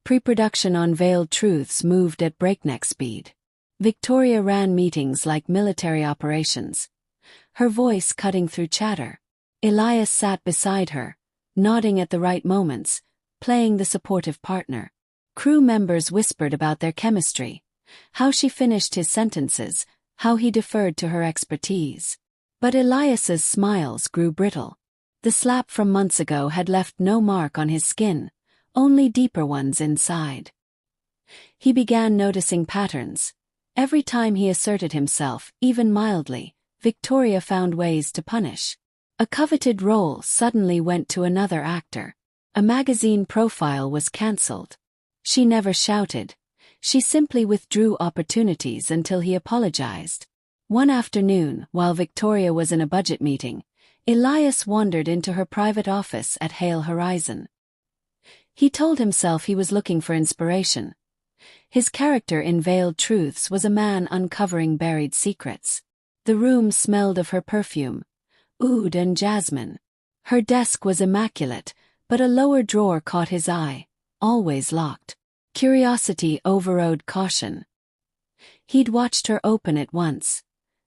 Pre-production on Veiled Truths moved at breakneck speed. Victoria ran meetings like military operations, her voice cutting through chatter. Elias sat beside her, nodding at the right moments, playing the supportive partner. Crew members whispered about their chemistry, how she finished his sentences, how he deferred to her expertise. But Elias's smiles grew brittle. The slap from months ago had left no mark on his skin, only deeper ones inside. He began noticing patterns. Every time he asserted himself, even mildly, Victoria found ways to punish. A coveted role suddenly went to another actor. A magazine profile was cancelled. She never shouted. She simply withdrew opportunities until he apologized. One afternoon, while Victoria was in a budget meeting, Elias wandered into her private office at Hale Horizon. He told himself he was looking for inspiration. His character in Veiled Truths was a man uncovering buried secrets. The room smelled of her perfume, oud and jasmine. Her desk was immaculate, but a lower drawer caught his eye, always locked. Curiosity overrode caution. He'd watched her open it once.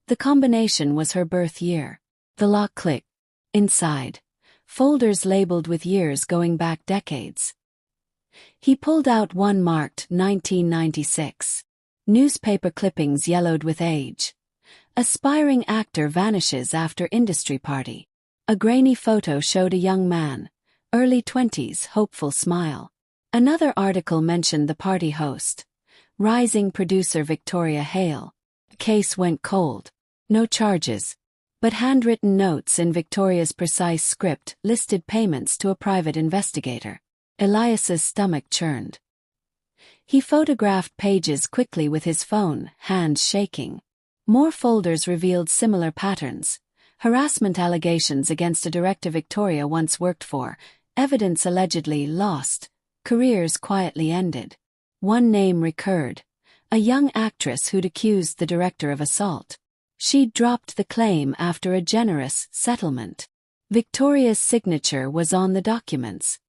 The combination was her birth year. The lock clicked. Inside, folders labeled with years going back decades. He pulled out one marked 1996. Newspaper clippings yellowed with age. Aspiring actor vanishes after industry party. A grainy photo showed a young man, early 20s, hopeful smile. Another article mentioned the party host, rising producer Victoria Hale. The case went cold. No charges, but handwritten notes in Victoria's precise script listed payments to a private investigator. Elias's stomach churned. He photographed pages quickly with his phone, hands shaking. More folders revealed similar patterns. Harassment allegations against a director Victoria once worked for, evidence allegedly lost, careers quietly ended. One name recurred, a young actress who'd accused the director of assault. She'd dropped the claim after a generous settlement. Victoria's signature was on the documents.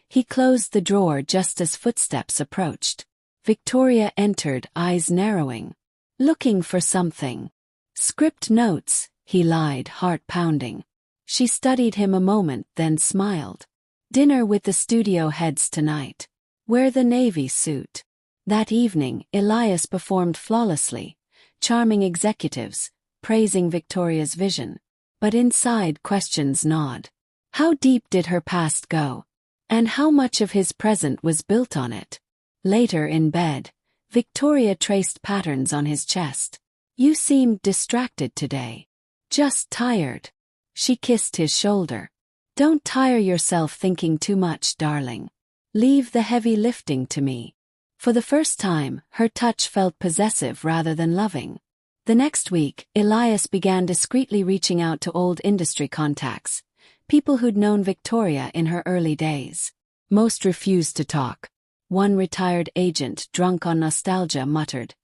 He closed the drawer just as footsteps approached. Victoria entered, eyes narrowing. Looking for something. Script notes, he lied, heart pounding. She studied him a moment, then smiled. Dinner with the studio heads tonight. Wear the navy suit. That evening, Elias performed flawlessly, charming executives, praising Victoria's vision. But inside, questions gnawed. How deep did her past go? And how much of his present was built on it? Later in bed, Victoria traced patterns on his chest. You seemed distracted today. Just tired. She kissed his shoulder. Don't tire yourself thinking too much, darling. Leave the heavy lifting to me. For the first time, her touch felt possessive rather than loving. The next week, Elias began discreetly reaching out to old industry contacts, people who'd known Victoria in her early days. Most refused to talk. One retired agent, drunk on nostalgia, muttered,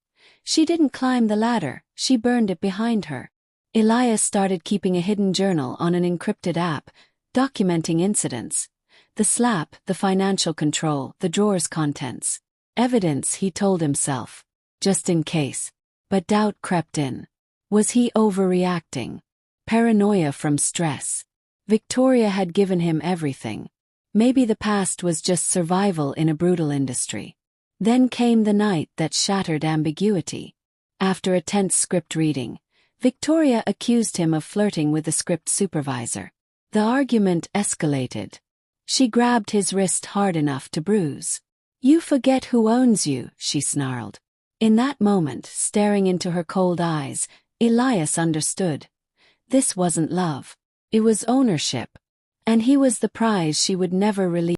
"She didn't climb the ladder, she burned it behind her." Elias started keeping a hidden journal on an encrypted app, documenting incidents. The slap, the financial control, the drawer's contents. Evidence, he told himself. Just in case. But doubt crept in. Was he overreacting? Paranoia from stress. Victoria had given him everything. Maybe the past was just survival in a brutal industry. Then came the night that shattered ambiguity. After a tense script reading, Victoria accused him of flirting with the script supervisor. The argument escalated. She grabbed his wrist hard enough to bruise. "You forget who owns you," she snarled. In that moment, staring into her cold eyes, Elias understood. This wasn't love. It was ownership. And he was the prize she would never release.